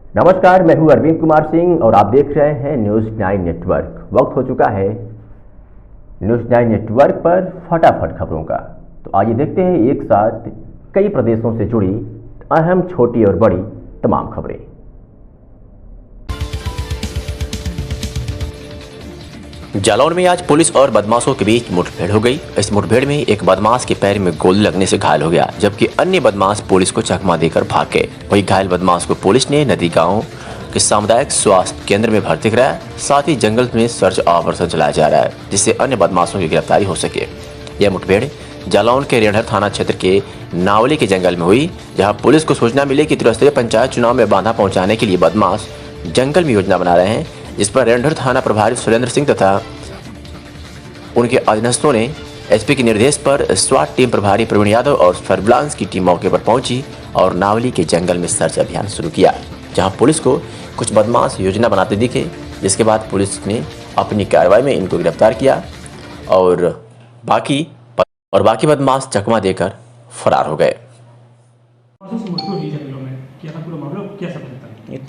नमस्कार, मैं हूं अरविंद कुमार सिंह और आप देख रहे हैं न्यूज़ 9 नेटवर्क। वक्त हो चुका है न्यूज़ 9 नेटवर्क पर फटाफट खबरों का। तो आइए देखते हैं एक साथ कई प्रदेशों से जुड़ी अहम, छोटी और बड़ी तमाम खबरें। जालौन में आज पुलिस और बदमाशों के बीच मुठभेड़ हो गई। इस मुठभेड़ में एक बदमाश के पैर में गोली लगने से घायल हो गया, जबकि अन्य बदमाश पुलिस को चकमा देकर भाग गए। वहीं घायल बदमाश को पुलिस ने नदी गांव के सामुदायिक स्वास्थ्य केंद्र में भर्ती कराया। साथ ही जंगल में सर्च ऑपरेशन चलाया जा रहा है, जिससे अन्य बदमाशों की गिरफ्तारी हो सके। यह मुठभेड़ जालौन के रेणहर थाना क्षेत्र के नावली के जंगल में हुई, जहाँ पुलिस को सूचना मिली कि त्रिस्तरीय पंचायत चुनाव में बाधा पहुँचाने के लिए बदमाश जंगल में योजना बना रहे हैं। इस पर रेणहर थाना प्रभारी सुरेंद्र सिंह तथा उनके अधीनस्थों ने एसपी के निर्देश पर स्वाट टीम प्रभारी प्रवीण यादव और सर्विलांस की टीम मौके पर पहुंची और नावली के जंगल में सर्च अभियान शुरू किया, जहां पुलिस को कुछ बदमाश योजना बनाते दिखे, जिसके बाद पुलिस ने अपनी कार्रवाई में इनको गिरफ्तार किया और बाकी बदमाश चकमा देकर फरार हो गए।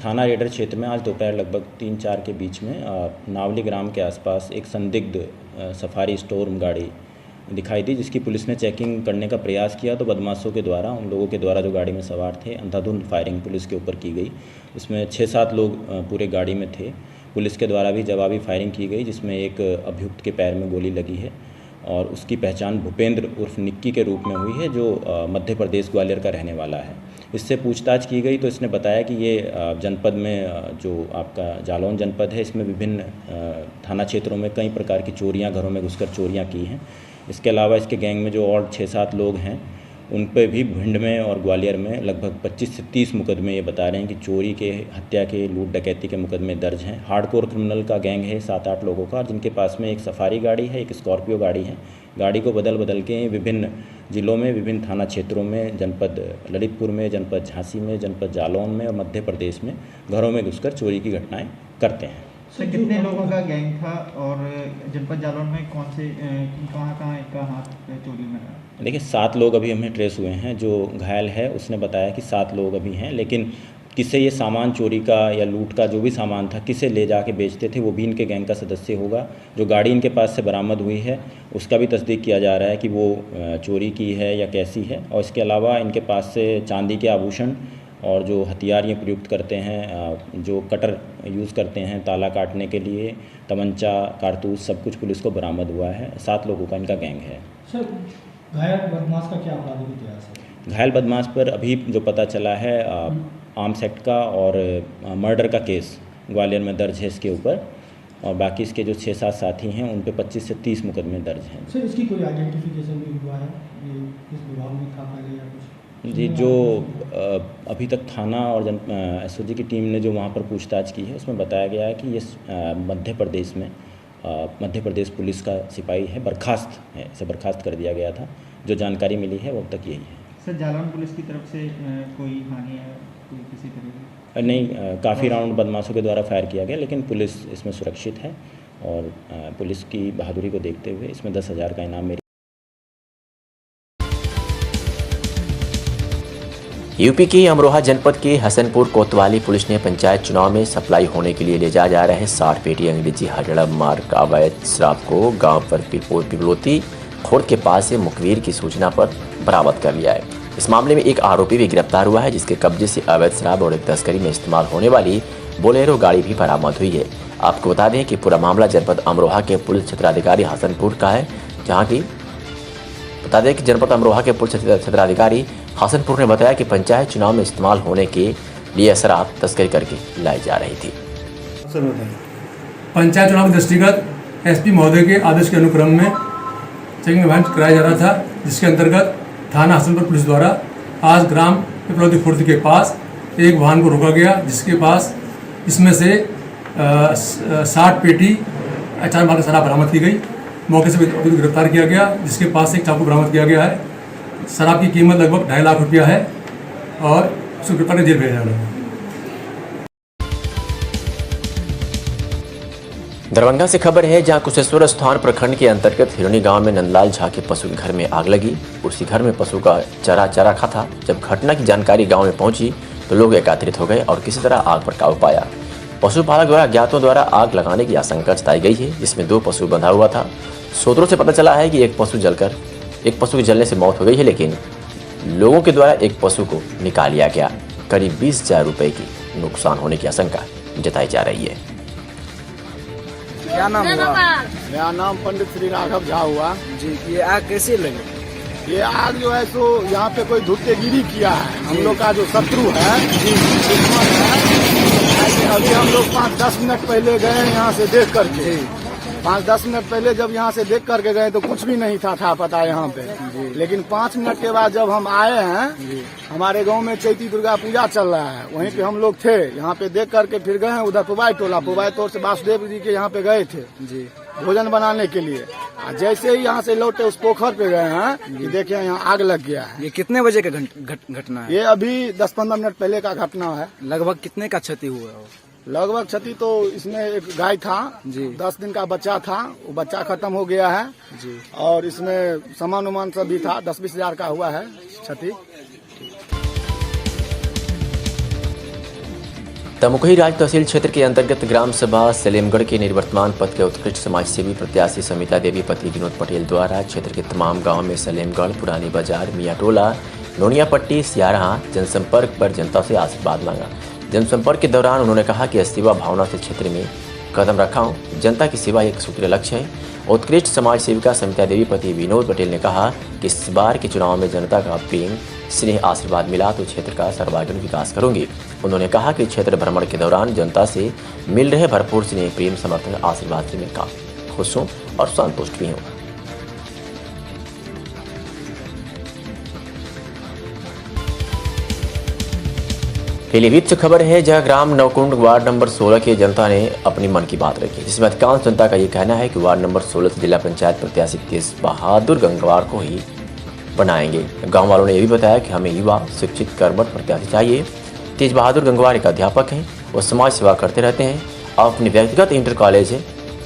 थाना रेडर क्षेत्र में आज दोपहर लगभग 3-4 के बीच में नावली ग्राम के आसपास एक संदिग्ध सफारी स्टोर गाड़ी दिखाई दी, जिसकी पुलिस ने चेकिंग करने का प्रयास किया तो बदमाशों के द्वारा, उन लोगों के द्वारा जो गाड़ी में सवार थे, अंधाधुंध फायरिंग पुलिस के ऊपर की गई। इसमें 6-7 लोग पूरे गाड़ी में थे। पुलिस के द्वारा भी जवाबी फायरिंग की गई, जिसमें एक अभियुक्त के पैर में गोली लगी है और उसकी पहचान भूपेंद्र उर्फ निक्की के रूप में हुई है, जो मध्य प्रदेश ग्वालियर का रहने वाला है। इससे पूछताछ की गई तो इसने बताया कि ये जनपद में, जो आपका जालौन जनपद है, इसमें विभिन्न थाना क्षेत्रों में कई प्रकार की चोरियां, घरों में घुसकर चोरियां की हैं। इसके अलावा इसके गैंग में जो और 6-7 लोग हैं, उन पर भी भिंड में और ग्वालियर में लगभग 25 से 30 मुकदमे ये बता रहे हैं कि चोरी के, हत्या के, लूट डकैती के मुकदमे दर्ज हैं। हार्डकोर क्रिमिनल का गैंग है 7-8 लोगों का, जिनके पास में एक सफारी गाड़ी है, एक स्कॉर्पियो गाड़ी है। गाड़ी को बदल के विभिन्न जिलों में, विभिन्न थाना क्षेत्रों में, जनपद ललितपुर में, जनपद झांसी में, जनपद जालौन में और मध्य प्रदेश में घरों में घुसकर चोरी की घटनाएं करते हैं। सर, कितने लोगों का गैंग था और जनपद जालौन में कहाँ का हाथ चोरी में? देखिए, 7 लोग अभी हमें ट्रेस हुए हैं। जो घायल है उसने बताया कि 7 लोग अभी हैं, लेकिन किसे ये सामान चोरी का या लूट का जो भी सामान था, किसे ले जाके बेचते थे, वो भी इनके गैंग का सदस्य होगा। जो गाड़ी इनके पास से बरामद हुई है उसका भी तस्दीक किया जा रहा है कि वो चोरी की है या कैसी है। और इसके अलावा इनके पास से चांदी के आभूषण और जो हथियार ये प्रयुक्त करते हैं, जो कटर यूज़ करते हैं ताला काटने के लिए, तमंचा, कारतूस, सब कुछ पुलिस को बरामद हुआ है। 7 लोगों का इनका गैंग है। सर, घायल बदमाश का क्या आपराधिक इतिहास है? घायल बदमाश पर अभी जो पता चला है, आर्म्स एक्ट का और मर्डर का केस ग्वालियर में दर्ज है इसके ऊपर, और बाकी इसके जो 6-7 साथी हैं उन पे 25 से 30 मुकदमे दर्ज हैं। सर, इसकी कोई आइडेंटिफिकेशन भी हुआ है? ये किस विभाग में था पहले या कुछ? जी, जो अभी तक थाना और एसओजी की टीम ने जो वहाँ पर पूछताछ की है, उसमें बताया गया है कि ये मध्य प्रदेश में मध्य प्रदेश पुलिस का सिपाही है, बर्खास्त है, इसे बर्खास्त कर दिया गया था। जो जानकारी मिली है वो अब तक यही है। सर, जालौन पुलिस की तरफ से कोई हानि है किसी तरह की? नहीं, काफ़ी राउंड बदमाशों के द्वारा फायर किया गया, लेकिन पुलिस इसमें सुरक्षित है और पुलिस की बहादुरी को देखते हुए इसमें 10,000 का इनाम मेरी। यूपी के अमरोहा जनपद के हसनपुर कोतवाली पुलिस ने पंचायत चुनाव में सप्लाई होने के लिए ले जाए जा रहे 60 पेटी अंग्रेजी हड़ड़ा मार्ग अवैध शराब को गांव पर पिपलोती खोड़ के पास से मुखबिर की सूचना पर बरामद कर लिया है। इस मामले में एक आरोपी भी गिरफ्तार हुआ है, जिसके कब्जे से अवैध शराब और एक तस्करी में इस्तेमाल होने वाली बोलेरो गाड़ी भी बरामद हुई है। आपको बता दें कि पूरा मामला जनपद अमरोहा के पुलिस क्षेत्राधिकारी हसनपुर का है, जहाँ की बता दें कि जनपद अमरोहा के पुलिस क्षेत्राधिकारी हसनपुर ने बताया कि पंचायत चुनाव में इस्तेमाल होने के लिए शराब तस्करी करके लाई जा रही थी। पंचायत चुनाव के दृष्टिगत एसपी महोदय के आदेश के अनुक्रम में चेकिंग अभियान कराया जा रहा था, जिसके अंतर्गत थाना हसनपुर पुलिस द्वारा आज ग्राम पिपलौती खुर्द के पास एक वाहन को रोका गया, जिसके पास इसमें से 60 पेटी अचार माल शराब बरामद की गई। मौके से गिरफ्तार किया गया, जिसके पास से एक चाकू बरामद किया गया है। शराब की कीमत लगभग 2.5 लाख रुपया है और उसको गिरफ्तार कर जेल भेजा जा रहा है। दरभंगा से खबर है, जहां कुशेश्वर स्थान प्रखंड के अंतर्गत हिरणी गांव में नंदलाल झा के पशु के घर में आग लगी। उसी घर में पशु का चारा खा था। जब घटना की जानकारी गांव में पहुंची तो लोग एकत्रित हो गए और किसी तरह आग पर काबू पाया। पशुपालक द्वारा अज्ञातों द्वारा आग लगाने की आशंका जताई गई है, जिसमें 2 पशु बंधा हुआ था। सूत्रों से पता चला है कि एक पशु की जलने से मौत हो गई है, लेकिन लोगों के द्वारा एक पशु को निकाल लिया गया। करीब 20,000 रुपए की नुकसान होने की आशंका जताई जा रही है। क्या नाम हुआ? मेरा नाम पंडित श्री राघव झा हुआ जी। ये आग कैसे लगी? ये आग जो है सो यहाँ पे कोई धुत्तेगिरी किया है। हम लोग का जो शत्रु है दुश्मन है। अभी हम लोग 5-10 मिनट पहले गए यहाँ से देख करके। 5-10 मिनट पहले जब यहाँ से देख करके गए तो कुछ भी नहीं था पता यहाँ पे। लेकिन 5 मिनट के बाद जब हम आए हैं, हमारे गांव में चैती दुर्गा पूजा चल रहा है, वहीं पे हम लोग थे। यहाँ पे देख करके फिर गए हैं उधर पुबाई टोला से वासुदेव जी के यहाँ पे गए थे जी भोजन बनाने के लिए। जैसे ही यहाँ से लौटे उस पोखर पे गए हैं कि देखिए यहाँ आग लग गया है। ये कितने बजे का घटना है? ये अभी 10-15 मिनट पहले का घटना है। लगभग कितने का क्षति हुआ है? लगभग क्षति तो इसमें एक गाय था जी, 10 दिन का बच्चा था, वो बच्चा खत्म हो गया है जी। और इसमें सामान उमान सब भी था, 10-20 हजार का हुआ है क्षति। तमुखई राज तहसील क्षेत्र के अंतर्गत ग्राम सभा सलेमगढ़ के निवर्तमान पद के उत्कृष्ट समाज सेवी प्रत्याशी समिता देवी पति विनोद पटेल द्वारा क्षेत्र के तमाम गांव में सलेमगढ़, पुरानी बाजार, मियाँ टोला, नोनिया पट्टी, सियारा जनसंपर्क पर जनता से आशीर्वाद मांगा। जनसंपर्क के दौरान उन्होंने कहा कि सेवा भावना से क्षेत्र में कदम रखा हूँ। जनता की सेवा एक सूत्र लक्ष्य है। उत्कृष्ट समाज सेविका समिता देवी पति विनोद पटेल ने कहा कि इस बार के चुनाव में जनता का प्रेम, स्नेह, आशीर्वाद मिला तो क्षेत्र का सर्वांगीण विकास करूंगी। उन्होंने कहा कि क्षेत्र भ्रमण के दौरान जनता से मिल रहे भरपूर स्नेह, प्रेम, समर्थन, आशीर्वाद से मैं काफी खुश हूँ और संतुष्ट भी हूँ। पीलीभीत से खबर है, जहां ग्राम नवकुंड वार्ड नंबर 16 की जनता ने अपनी मन की बात रखी, जिसमें अधिकांश जनता का ये कहना है कि वार्ड नंबर 16 से जिला पंचायत प्रत्याशी तेज बहादुर गंगवार को ही बनाएंगे। गांव वालों ने यह भी बताया कि हमें युवा, शिक्षित, कर्मठ प्रत्याशी चाहिए। तेज बहादुर गंगवार एक अध्यापक हैं, वो समाज सेवा करते रहते हैं और अपनी व्यक्तिगत इंटर कॉलेज है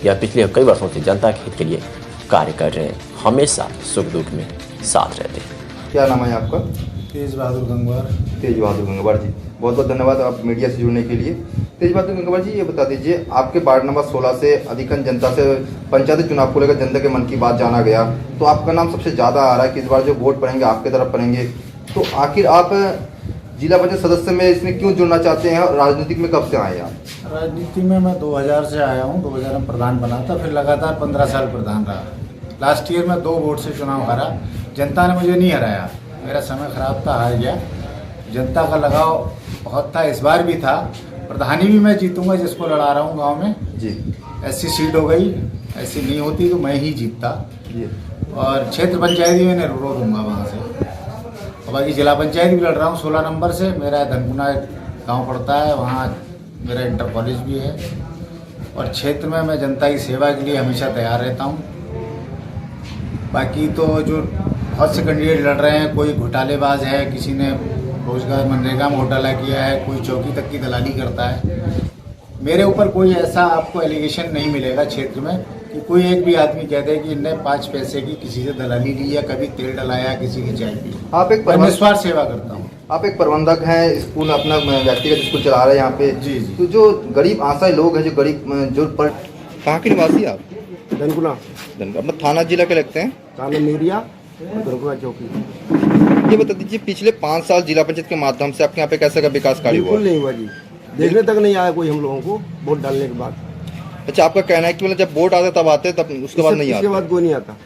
या पिछले कई वर्षों से जनता के हित के लिए कार्य कर रहे हैं, हमेशा सुख दुख में साथ रहते हैं। क्या नाम है आपका? तेज बहादुर गंगवार। तेज बहादुर गंगवार जी, बहुत बहुत धन्यवाद आप मीडिया से जुड़ने के लिए। तेज बहादुर गंगवार जी, ये बता दीजिए, आपके वार्ड नंबर 16 से अधिकांश जनता से पंचायती चुनाव को लेकर जनता के मन की बात जाना गया, तो आपका नाम सबसे ज़्यादा आ रहा है कि इस बार जो वोट पड़ेंगे आपके तरफ पड़ेंगे, तो आखिर आप जिला पंचायत सदस्य में इसमें क्यों जुड़ना चाहते हैं और राजनीतिक में कब से आए आप? राजनीति में मैं 2000 से आया हूँ। 2000 में प्रधान बना था, फिर लगातार 15 साल प्रधान रहा। लास्ट ईयर में 2 वोट से चुनाव हारा। जनता ने मुझे नहीं हराया, मेरा समय खराब था, हार गया। जनता का लगाव बहुत था, इस बार भी था। प्रधानी भी मैं जीतूंगा, जिसको लड़ा रहा हूँ गांव में जी। ऐसी सीट हो गई, ऐसी नहीं होती तो मैं ही जीतता जी। और क्षेत्र पंचायत भी मैंने रो दूंगा वहाँ से। और बाकी जिला पंचायत भी लड़ रहा हूँ 16 नंबर से। मेरा धनपुना गाँव पड़ता है, वहाँ मेरा इंटर कॉलेज भी है और क्षेत्र में मैं जनता की सेवा के लिए हमेशा तैयार रहता हूँ। बाकी तो जो बहुत से कैंडिडेट लड़ रहे हैं, कोई घोटालेबाज है, किसी ने रोजगार मनरेगा में घोटाला किया है, कोई चौकी तक की दलाली करता है। मेरे ऊपर कोई ऐसा आपको एलिगेशन नहीं मिलेगा क्षेत्र में कि कोई एक भी आदमी कहते हैं कि इनने 5 पैसे की किसी से दलाली ली या कभी तेल डलाया, किसी की चाय पी। आप एक निस्वार्थ सेवा करता हूँ। आप एक प्रबंधक हैं, स्कूल अपना व्यक्तिगत स्कूल चला रहे हैं यहाँ पे। जी। तो जो गरीब आशाएं लोग हैं, जो गरीब जो कहाँ के निवासी आप? धनकुना। अपना थाना जिला के लगते हैं? थाना मीरिया, धनकुना चौकी। ये बता दीजिए, पिछले 5 साल जिला पंचायत के माध्यम से आपके यहाँ पे कैसे का विकास कार्य हुआ? बिल्कुल नहीं हुआ जी, देखने तक नहीं आया कोई हम लोगों को वोट डालने के बाद। अच्छा, आपका कहना है कि मतलब जब वोट आता तब आते, तब उसके बाद नहीं आते? उसके बाद कोई नहीं आता।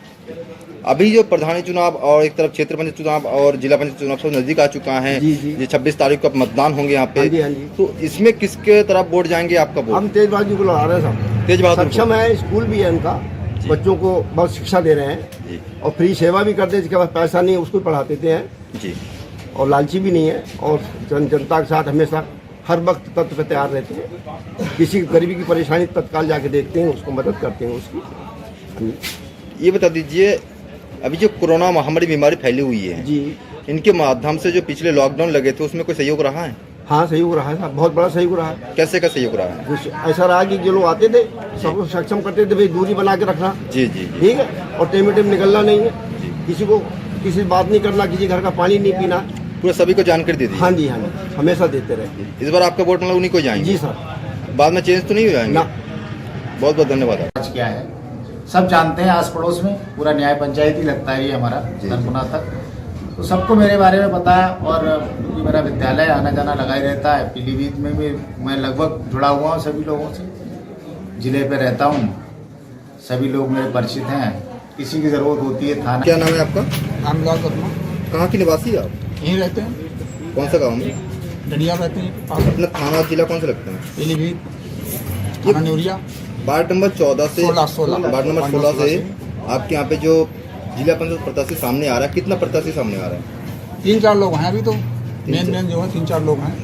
अभी जो प्रधानी चुनाव और एक तरफ क्षेत्र पंचायत चुनाव और जिला पंचायत चुनाव सब नजदीक आ चुका है। जी जी। ये 26 तारीख को मतदान होंगे यहाँ पे। हाँ जी, हाँ जी। तो इसमें किसके तरफ वोट जाएंगे आपका वोट? हम तेज बहादुर को लड़ा रहे हैं साहब। तेज बहादुर सक्षम है, स्कूल भी है इनका, बच्चों को बहुत शिक्षा दे रहे हैं जी। और फ्री सेवा भी करते हैं, जिसके पास पैसा नहीं है उसको पढ़ाते हैं जी। और लालची भी नहीं है और जनता के साथ हमेशा हर वक्त तत्व पे तैयार रहते हैं। किसी गरीबी की परेशानी तत्काल जाके देखते हैं, उसको मदद करते हैं उसकी। ये बता दीजिए, अभी जो कोरोना महामारी बीमारी फैली हुई है जी, इनके माध्यम से जो पिछले लॉकडाउन लगे थे उसमें कोई सहयोग रहा है? हाँ सहयोग रहा है साहब, बहुत बड़ा सहयोग रहा है। कैसे का सहयोग रहा है? ऐसा रहा कि जो लोग आते थे सबको सक्षम करते थे, भाई दूरी बना के रखना। जी जी जी। ठीक है, और टाइम निकलना नहीं है, किसी को किसी बात नहीं करना, किसी घर का पानी नहीं पीना, पूरा सभी को जानकारी दे दी? हाँ जी, हमेशा देते रहते हैं। इस बार आपका वोट मतलब उन्हीं को जाएंगे? जी सर। बाद में चेंज तो नहीं हो जाएंगे? ना। बहुत बहुत धन्यवाद। आज क्या है सब जानते हैं, आस पड़ोस में पूरा न्याय पंचायत ही लगता है ये हमारा धनकुना तक, तो सबको मेरे बारे में पता है। और क्योंकि मेरा विद्यालय आना जाना लगा ही रहता है, पीलीभीत में भी मैं लगभग जुड़ा हुआ हूँ सभी लोगों से, जिले पे रहता हूँ, सभी लोग मेरे परिचित हैं। किसी की ज़रूरत होती है थाना। क्या नाम है आपका? रामलाल वर्मा। कहाँ के निवासी है आप? यहीं रहते हैं। कौन सा गाँव में? डलिया रहते हैं। अपना थाना और जिला कौन सा लगता है? पीलीभीत, थाना न्यूरिया। वार्ड नंबर 14 से 16 वार्ड नंबर 16 से आपके यहाँ पे जो जिला पंचायत प्रत्याशी सामने आ रहा है, कितना प्रत्याशी सामने आ रहा है? 3-4 लोग हैं अभी तो, मेन जो है 3-4 लोग हैं।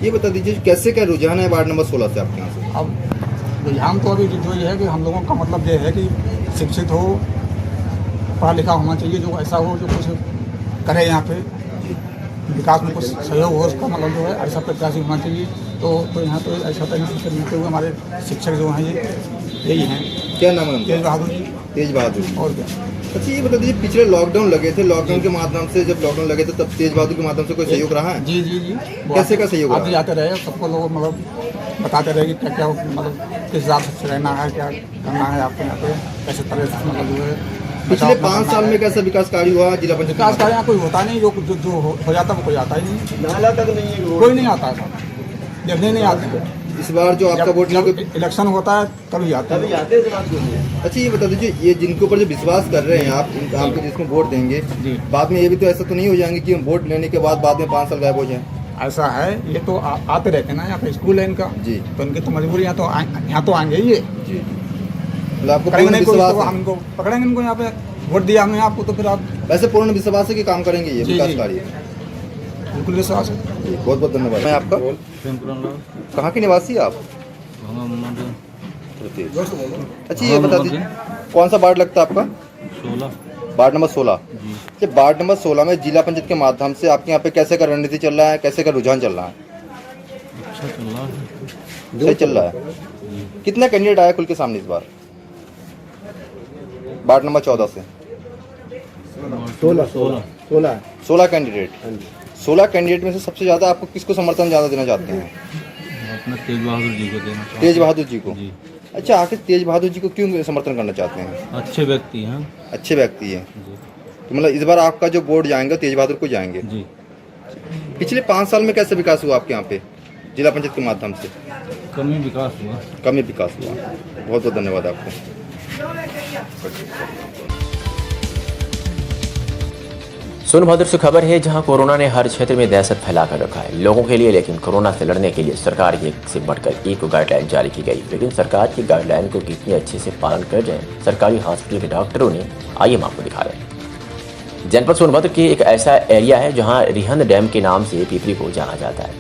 ये बता दीजिए कैसे क्या रुझान है वार्ड नंबर 16 से आपके यहाँ से? अब रुझान तो अभी जो ये है कि हम लोगों का मतलब ये है कि शिक्षित हो, पढ़ा लिखा होना चाहिए, जो ऐसा हो जो कुछ करे यहाँ पे विकास में कुछ सहयोग हो, उसका मतलब जो है ऐसा प्रत्याशी होना चाहिए। तो यहाँ तो ऐसा तरीके से मिलते हुए हमारे शिक्षक जो हैं ये यही हैं। क्या नाम है? तेज बहादुर जी। तेज बहादुर। और क्या? अच्छा ये बता दीजिए पिछले लॉकडाउन लगे थे, लॉकडाउन के माध्यम से जब लॉकडाउन लगे थे तब तेज बहादुर के माध्यम से कोई सहयोग रहा है? जी। कैसे का सहयोग आते जाते रहे, सबको लोग मतलब बताते रहे कि क्या क्या मतलब किस हिसाब से रहना है, क्या करना है आपके यहाँ पे, कैसे तरह से मतलब जो है। पिछले 5 साल में कैसा विकास कार्य हुआ जिला पंचायत? विकास कार्य यहाँ कोई होता नहीं, जो हो जाता वो कोई आता ही नहीं, नाला तक नहीं, कोई नहीं आता है, जब नहीं आते। इस बार जो आपका वोट इलेक्शन होता है तभी आते हैं। अच्छा ये बता दीजिए ये जिनके ऊपर जो विश्वास कर रहे हैं आप आपको जिसको वोट देंगे, बाद में ये भी तो ऐसा तो नहीं हो जाएंगे कि हम वोट लेने के बाद में 5 साल गायब हो जाए? ऐसा है, ये तो आते रहते हैं ना, यहाँ पे स्कूल है इनका जी, तो इनकी तो मजबूरी यहाँ तो आएंगे ही जी। मतलब आपको करेंगे पूर्ण नहीं कोई, विश्वास तो है? हम इनको पकड़ेंगे, इनको यहाँ पे वोट दिया हमने आपको तो फिर आप वैसे पूर्ण विश्वास है कि काम करेंगे ये विकास कार्य? बिल्कुल विश्वास है। बहुत बहुत धन्यवाद। मैं आपका कहाँ के निवासी आप? अच्छा ये बता दीजिए कौन सा वार्ड लगता है आपका? 16। Ward number 16। जब वार्ड नंबर 16 में जिला पंचायत के माध्यम से आपके यहाँ पे कैसे का रणनीति चल रहा है, कैसे का रुझान चल रहा है? अच्छा चल रहा है। सही चल रहा है। कितना कैंडिडेट आया खुल के सामने इस बार वार्ड नंबर 14 से? 16 कैंडिडेट। 16 कैंडिडेट में से सबसे ज़्यादा आपको किसको समर्थन ज़्यादा देना चाहते हैं? अपना तेज बहादुर जी को देना चाहते हैं। तेज बहादुर जी को? जी। अच्छा आखिर तेज बहादुर जी को क्यों समर्थन करना चाहते हैं? अच्छे व्यक्ति हैं। अच्छे व्यक्ति हैं जी। तो मतलब इस बार आपका जो वोट जाएंगे तेज बहादुर को जाएंगे? जी। पिछले 5 साल में कैसे विकास हुआ आपके यहाँ पे जिला पंचायत के माध्यम से? कमी विकास हुआ। कमी विकास हुआ। बहुत बहुत धन्यवाद आपको। सोनभद्र से खबर है जहां कोरोना ने हर क्षेत्र में दहशत फैला कर रखा है लोगों के लिए, लेकिन कोरोना से लड़ने के लिए सरकार की एक से बढ़कर एक गाइडलाइन जारी की गई। लेकिन सरकार की गाइडलाइन को कितने अच्छे से पालन कर रहे हैं सरकारी हॉस्पिटल के डॉक्टरों ने, आइए हम आपको दिखा रहे हैं। जनपद सोनभद्र के एक ऐसा एरिया है जहाँ रिहंद डैम के नाम से पिपरी को जाना जाता है।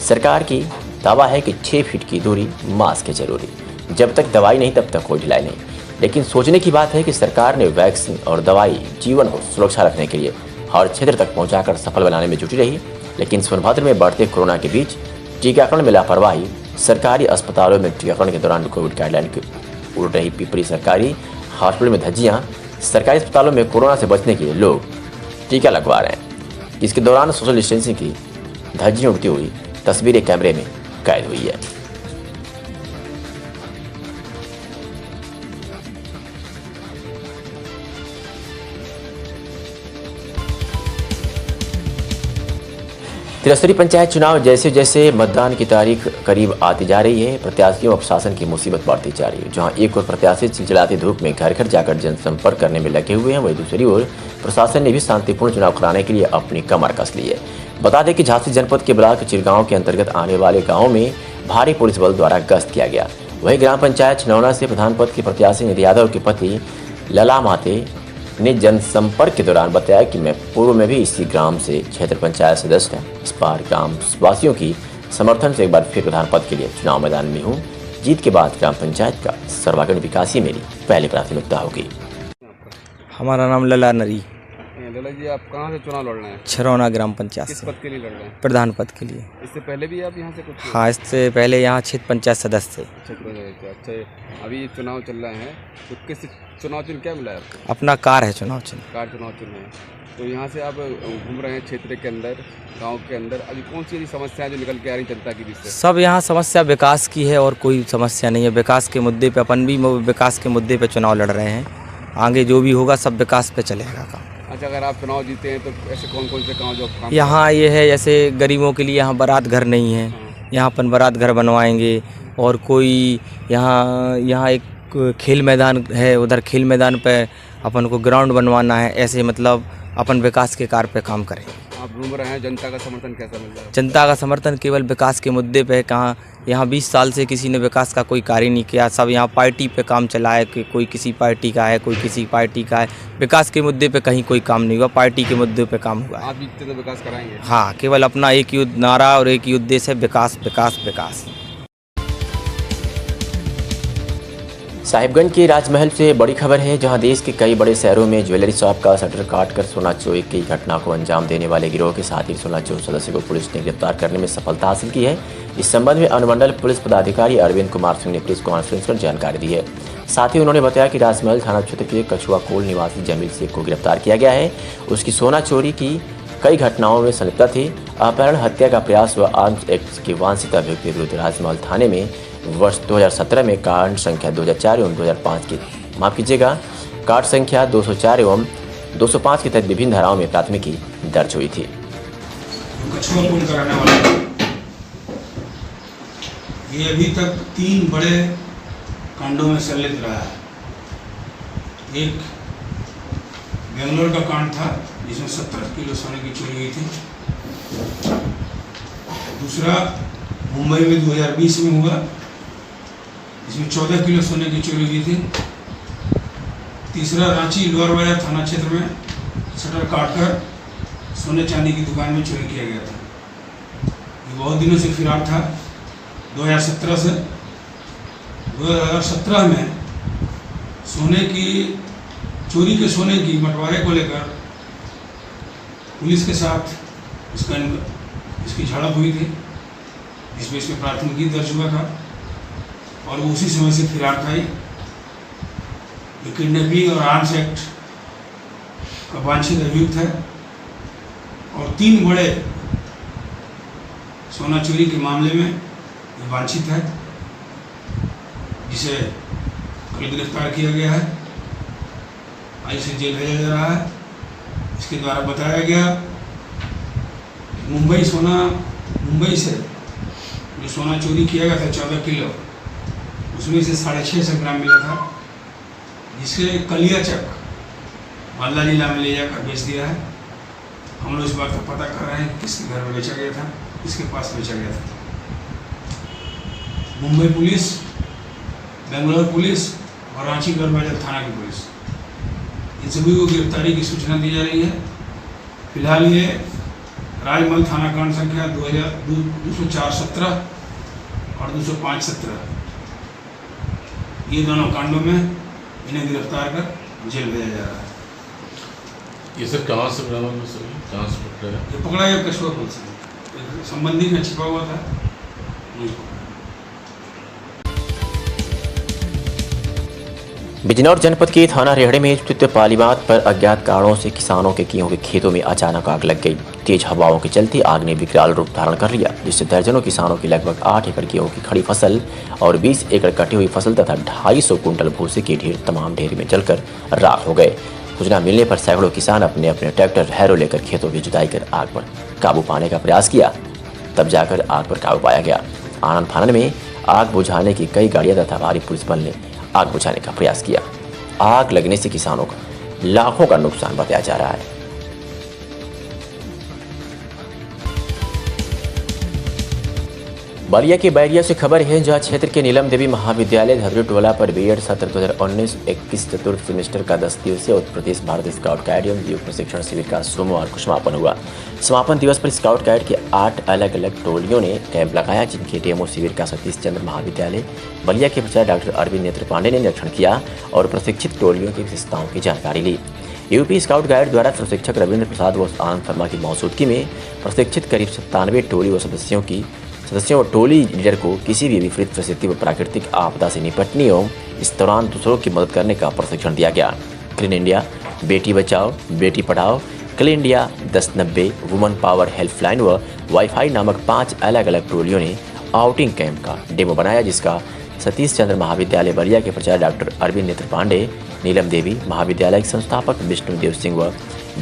सरकार की दावा है कि 6 फीट की दूरी, मास्क है जरूरी, जब तक दवाई नहीं तब तक कोई ढिलाई नहीं। लेकिन सोचने की बात है कि सरकार ने वैक्सीन और दवाई जीवन को सुरक्षा रखने के लिए हर क्षेत्र तक पहुंचाकर सफल बनाने में जुटी रही। लेकिन सोनभद्र में बढ़ते कोरोना के बीच टीकाकरण में लापरवाही, सरकारी अस्पतालों में टीकाकरण के दौरान कोविड गाइडलाइन की उड़ रही पिपरी, सरकारी हॉस्पिटल में धज्जियां, सरकारी अस्पतालों में कोरोना से बचने के लिए लोग टीका लगवा रहे हैं। इसके दौरान सोशल डिस्टेंसिंग की धज्जियां उड़ती हुई तस्वीरें कैमरे में कैद हुई है। त्रिस्तरीय पंचायत चुनाव जैसे जैसे मतदान की तारीख करीब आती जा रही है, प्रत्याशियों और प्रशासन की मुसीबत बढ़ती जा रही है। जहां एक ओर प्रत्याशी चिलचिलाती धूप में घर घर जाकर जनसंपर्क करने में लगे हुए हैं, वहीं दूसरी ओर प्रशासन ने भी शांतिपूर्ण चुनाव कराने के लिए अपनी कमर कस ली है। बता दें कि झांसी जनपद के ब्लॉक चिरगांव के अंतर्गत आने वाले गाँव में भारी पुलिस बल द्वारा गश्त किया गया। वहीं ग्राम पंचायत छिनौना से प्रधान पद के प्रत्याशी निधि यादव के पति लला माते ने जनसंपर्क के दौरान बताया कि मैं पूर्व में भी इसी ग्राम से क्षेत्र पंचायत सदस्य है। इस बार ग्राम वासियों की समर्थन से एक बार फिर प्रधान पद के लिए चुनाव मैदान में हूँ। जीत के बाद ग्राम पंचायत का सर्वांगीण विकास ही मेरी पहली प्राथमिकता होगी। हमारा नाम लला नरी। लला जी, आप कहाँ से चुनाव लड़ रहे हैं? छरौना ग्राम पंचायत किस से पद के लिए लड़ रहे हैं? प्रधान पद के लिए। इससे पहले भी आप यहाँ से कुछ? हाँ, इससे पहले यहाँ क्षेत्र पंचायत सदस्य थे। अच्छा, अभी चुनाव चल रहे हैं तो किस चुनाव चिन्ह क्या मिला है आपको? अपना कार है चुनाव चिन्ह। कार चुनाव चिन्ह है। तो यहाँ से आप घूम रहे हैं क्षेत्र के अंदर, गांव के अंदर, अभी कौन सी ऐसी समस्याएं जो निकल के आ रही जनता के बीच से? सब यहाँ समस्या विकास की है और कोई समस्या नहीं है। विकास के मुद्दे पे अपन भी विकास के मुद्दे पे चुनाव लड़ रहे हैं। आगे जो भी होगा सब विकास पे चलेगा काम। अच्छा, अगर आप चुनाव जीते हैं तो ऐसे कौन कौन से काम जो काम? यहाँ ये है जैसे गरीबों के लिए यहाँ बारात घर नहीं है, यहाँ अपन बारात घर बनवाएंगे। और कोई यहाँ एक खेल मैदान है, उधर खेल मैदान पे अपन को ग्राउंड बनवाना है। ऐसे मतलब अपन विकास के कार्य पे काम करें। आप घूम रहे हैं, जनता का समर्थन कैसा मिल रहा है? जनता का समर्थन केवल विकास के मुद्दे पे है। कहाँ यहाँ 20 साल से किसी ने विकास का कोई कार्य नहीं किया। सब यहाँ पार्टी पे काम चला है कि कोई किसी पार्टी का है, कोई किसी पार्टी का है। विकास के मुद्दे पे कहीं कोई काम नहीं हुआ, पार्टी के मुद्दे पे काम हुआ है। आप जीतते तो विकास कराएंगे? हाँ, केवल अपना एक ही नारा और एक ही उद्देश्य है, विकास विकास विकास। साहिबगंज के राजमहल से बड़ी खबर है, जहां देश के कई बड़े शहरों में ज्वेलरी शॉप का शटर काटकर सोना चोरी की घटना को अंजाम देने वाले गिरोह के साथ ही सोना चोर सदस्य को पुलिस ने गिरफ्तार करने में सफलता हासिल की है। इस संबंध में अनुमंडल पुलिस पदाधिकारी अरविंद कुमार सिंह ने प्रेस कॉन्फ्रेंस कर जानकारी दी है। साथ ही उन्होंने बताया कि राजमहल थाना क्षेत्र के कछुआ कोल निवासी जमील शेख को गिरफ्तार किया गया है। उसकी सोना चोरी की कई घटनाओं में संलिप्तता थी। अपहरण, हत्या का प्रयास व आर्म्स एक्ट की वांछित अभियुक्त के विरुद्ध राजमहल थाने में वर्ष 2017 में कांड संख्या 2004 एवं 2005 की कांड संख्या 204 एवं 205 के तहत विभिन्न धाराओं में प्राथमिकी दर्ज हुई थी। कछुआ पुल का रहने वाला ये अभी तक 3 बड़े कांडों में संलिप्त रहा है। एक बेंगलोर का कांड था जिसमें 17 किलो सोने की चोरी हुई थी। दूसरा मुंबई में 2020 में हुआ, इसमें 14 किलो सोने की चोरी हुई थी। तीसरा रांची लोअर बाजार थाना क्षेत्र में शटर काटकर सोने चांदी की दुकान में चोरी किया गया था। ये बहुत दिनों से फिरार था। 2017 से 2017 में सोने की चोरी के सोने की बंटवारे को लेकर पुलिस के साथ इसकी झड़प हुई थी, जिसमें इसमें प्राथमिकी दर्ज हुआ था और वो उसी समय से फिरार था। ये किडनैपिंग और आर्म्स एक्ट का वांछित अभियुक्त है और 3 बड़े सोना चोरी के मामले में ये वांछित है, जिसे कल गिरफ्तार किया गया है। आज इसे जेल भेजा जा रहा है। इसके द्वारा बताया गया मुंबई से जो सोना चोरी किया गया था 14 किलो, उसमें से 650 ग्राम मिला था, जिसे कलियाचक मालदा जिला में ले जाकर बेच दिया है। हम लोग इस बात का पता कर रहे हैं कि किसके घर में बेचा गया था, किसके पास बेचा गया था। मुंबई पुलिस, बेंगलोर पुलिस और रांची लोअर बाजार थाना की पुलिस, इन सभी को गिरफ्तारी की सूचना दी जा रही है। फिलहाल ये राजमहल थाना कांड संख्या 204-17 और 205-17 ये दोनों कांडों में इन्हें गिरफ्तार कर जेल भेजा जा रहा है। ये सर कहाँ से बरामद कहाँ से पकड़ा है? ये पकड़ा गया कछुआ पुल से, संबंधी में छिपा हुआ था। बिजनौर जनपद के थाना रेहड़े में स्थित पालीबात पर अज्ञात कारणों से किसानों के गेहूं के खेतों में अचानक आग लग गई। तेज हवाओं के चलते आग ने विकराल रूप धारण कर लिया, जिससे दर्जनों किसानों की लगभग 8 एकड़ गेहूं की खड़ी फसल और 20 एकड़ कटी हुई फसल तथा 250 कुंटल भूसे के ढेर तमाम ढेरी में जलकर राख हो गए। सूचना मिलने पर सैकड़ों किसान अपने अपने ट्रैक्टर हैरो लेकर खेतों की जुताई कर आग पर काबू पाने का प्रयास किया, तब जाकर आग पर काबू पाया गया। आनन फानन में आग बुझाने की कई गाड़ियां तथा भारी पुलिस बल ने आग बुझाने का प्रयास किया। आग लगने से किसानों का लाखों का नुकसान बताया जा रहा है। बलिया के बैरिया से खबर है, जहां क्षेत्र के नीलम देवी महाविद्यालय धदरी टोला पर बीएड सत्र 2019-21 चतुर्थ सेमेस्टर का 10 दिवसीय उत्तर प्रदेश भारत स्काउट गाइड एवं युग प्रशिक्षण शिविर का सोमवार को समापन हुआ। समापन दिवस पर स्काउट गाइड के 8 अलग अलग टोलियों ने कैंप लगाया, जिनके डेमो शिविर का सतीश चंद्र महाविद्यालय बलिया के प्रचार डॉक्टर अरविंद नेत्र पांडे ने निरीक्षण किया और प्रशिक्षित टोलियों की विशेषताओं की जानकारी ली। यूपी स्काउट गाइड द्वारा प्रशिक्षक रविंद्र प्रसाद व आनंद शर्मा की मौजूदगी में प्रशिक्षित करीब 97 टोली व सदस्यों और टोली लीडर को किसी भी विपरीत परिस्थिति व प्राकृतिक आपदा से निपटने एवं इस दौरान दूसरों की मदद करने का प्रशिक्षण दिया गया। Clean India, Beti Bachao Beti Padhao, clean India 1090, woman power helpline व वाईफाई नामक 5 अलग अलग टोलियों ने आउटिंग कैंप का डेमो बनाया, जिसका सतीश चंद्र महाविद्यालय बलिया के प्राचार्य डॉक्टर अरविंद नेत्र पांडे, नीलम देवी महाविद्यालय के संस्थापक विष्णुदेव सिंह व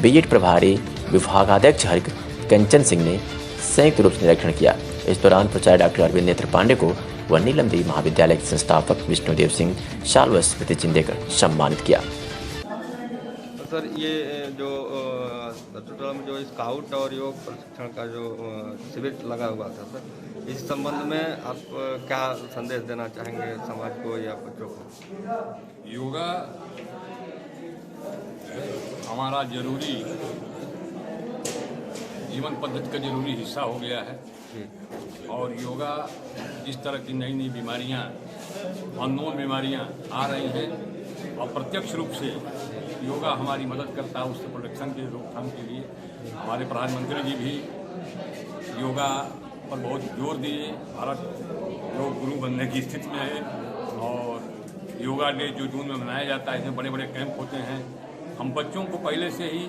बीएड प्रभारी विभागाध्यक्ष हरि कंचन सिंह ने संयुक्त रूप से निरीक्षण किया। इस दौरान प्राचार्य डॉक्टर अरविंद नेत्र पांडे को व नीलम देवी महाविद्यालय के संस्थापक विष्णुदेव सिंह शाल व स्मृति चिन्ह देकर सम्मानित किया। सर, ये जो टोटल में जो स्काउट और योग प्रशिक्षण का जो शिविर लगा हुआ था सर, इस संबंध में आप क्या संदेश देना चाहेंगे समाज को या बच्चों को? योगा हमारा जरूरी जीवन पद्धति का जरूरी हिस्सा हो गया है और योगा जिस तरह की नई नई बीमारियां, अननोन बीमारियां आ रही हैं और प्रत्यक्ष रूप से योगा हमारी मदद करता है उससे प्रोटेक्शन के रोकथाम के लिए। हमारे प्रधानमंत्री जी भी योगा पर बहुत जोर दिए। भारत योग गुरु बनने की स्थिति में है और योगा डे जो जून में मनाया जाता है, इसमें बड़े बड़े कैंप होते हैं। हम बच्चों को पहले से ही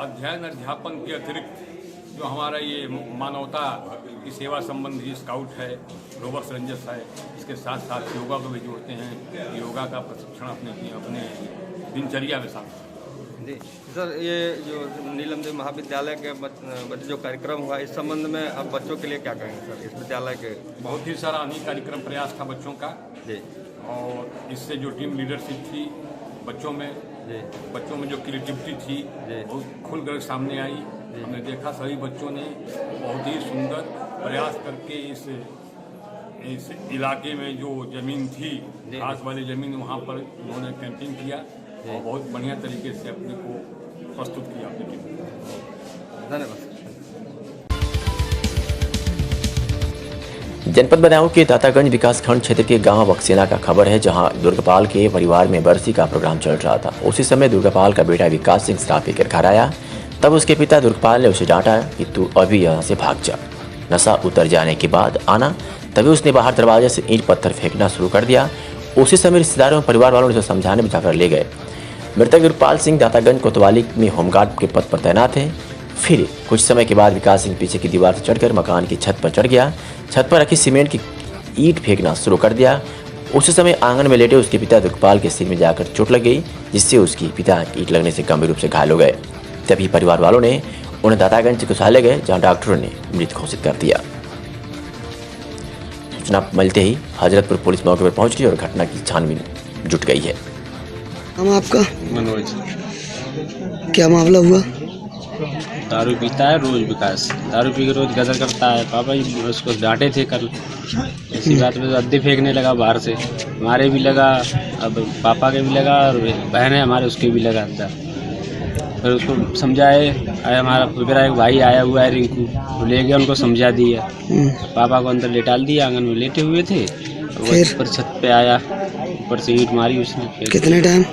अध्यापन के अतिरिक्त जो हमारा ये मानवता की सेवा संबंधी स्काउट है, रोवर्स रेंजर्स है, इसके साथ साथ योगा को भी जोड़ते हैं। योगा का प्रशिक्षण अपने दिनचर्या में शामिल जी सर, ये जो नीलम देवी महाविद्यालय के बच्चे जो कार्यक्रम हुआ, इस संबंध में आप बच्चों के लिए क्या कहेंगे सर? इस विद्यालय के बहुत ही सारा अनेक कार्यक्रम प्रयास था बच्चों का जी, और इससे जो टीम लीडरशिप थी बच्चों में जो क्रिएटिविटी थी बहुत खुलकर सामने आई। हमने देखा सभी बच्चों ने बहुत ही सुंदर प्रयास करके इस इलाके में जो ज़मीन थी, घास वाली ज़मीन, वहाँ पर उन्होंने कैंपिंग किया और बहुत बढ़िया तरीके से अपने को प्रस्तुत किया अपनी टीम को। धन्यवाद। जनपद बदायूं के दातागंज विकासखंड क्षेत्र के गांव बक्सेना का खबर है, जहां दुर्गापाल के परिवार में बरसी का प्रोग्राम चल रहा था। उसी समय दुर्गापाल का बेटा विकास सिंह शराब पीकर घर आया। तब उसके पिता दुर्गापाल ने उसे डांटा कि तू अभी यहाँ से भाग जा। नशा उतर जाने के बाद आना, तभी उसने बाहर दरवाजे से ईंट पत्थर फेंकना शुरू कर दिया। उसी समय रिश्तेदारों और परिवार वालों ने उसे समझाने में जाकर ले गए। मृतक दुर्गापाल सिंह दातागंज कोतवाली में होमगार्ड के पद पर तैनात थे। फिर कुछ समय के बाद विकास सिंह पीछे की दीवार से चढ़कर मकान की छत पर चढ़ गया। छत पर रखी सीमेंट की ईंट फेंकना शुरू कर दिया। उसी समय आंगन में लेटे उसके पिता दुर्गापाल के सिर में जाकर चोट लग गई, जिससे उसकी पिता ईंट लगने से गंभीर रूप से घायल हो गए। तभी परिवार वालों ने उन्हें दातागंज चिकित्सालय गए, जहां डॉक्टरों ने मृत घोषित कर दिया। सूचना मिलते ही हजरतपुर पुलिस मौके पर पहुंच गई और घटना की छानबीन जुट गई है। हम आपका मनोज, क्या मामला हुआ? दारू पीता है रोज विकास, दारू पी के रोज गजर करता है। पापा जी उसको डांटे थे कल, इसी बात में अड्डे फेंकने लगा बाहर से। हमारे भी लगा, अब पापा के भी लगा और बहन है हमारे उसके भी लगा अड्डा। फिर उसको समझाए, हमारा मेरा एक भाई आया हुआ है रिंकू, वो ले गया, उनको समझा दिया। पापा को अंदर लेटाल दिया, आंगन में लेटे हुए थे। वो ऊपर छत पे आया, ऊपर से ईंट मारी उसने। कितने टाइम?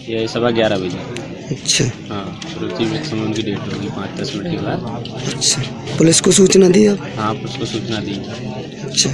ये 11:15 बजे। अच्छा, हाँ, फिर उसी में समय उनकी डेट होगी 5-10 मिनट के बाद। अच्छा, पुलिस को सूचना दी आप? हाँ, पुलिस को सूचना दी। अच्छा।